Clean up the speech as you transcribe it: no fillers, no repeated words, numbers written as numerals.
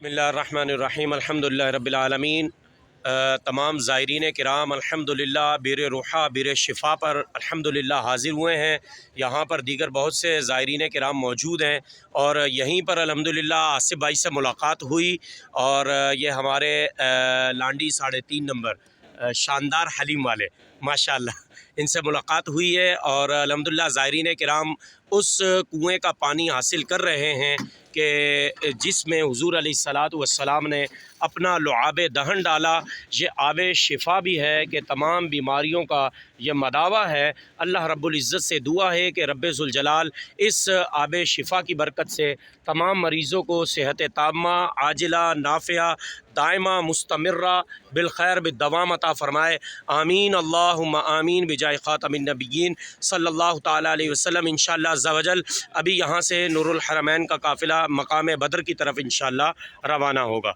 بسم اللہ الرحمن الرحیم الحمدللہ رب العالمین۔ تمام زائرین کرام الحمدللہ بیر روحہ بیر شفا پر الحمدللہ حاضر ہوئے ہیں۔ یہاں پر دیگر بہت سے زائرین کرام موجود ہیں اور یہیں پر الحمدللہ آصف بھائی سے ملاقات ہوئی اور یہ ہمارے لانڈی 3.5 نمبر شاندار حلیم والے ماشاءاللہ ان سے ملاقات ہوئی ہے اور الحمدللہ زائرین کرام اس کنویں کا پانی حاصل کر رہے ہیں کہ جس میں حضور علیہ الصلاۃ والسلام نے اپنا لعاب دہن ڈالا۔ یہ آب شفا بھی ہے کہ تمام بیماریوں کا یہ مداوع ہے۔ اللہ رب العزت سے دعا ہے کہ رب ذوالجلال اس آب شفا کی برکت سے تمام مریضوں کو صحت تامہ عاجلہ نافعہ دائمہ مستمرہ بالخیر بالدوام عطا فرمائے، آمین اللہم آمین بجائے خاتم النبیین صلی اللہ تعالیٰ علیہ وسلم۔ انشاءاللہ عز و جل ابھی یہاں سے نور الحرمین کا قافلہ مقام بدر کی طرف انشاءاللہ روانہ ہوگا۔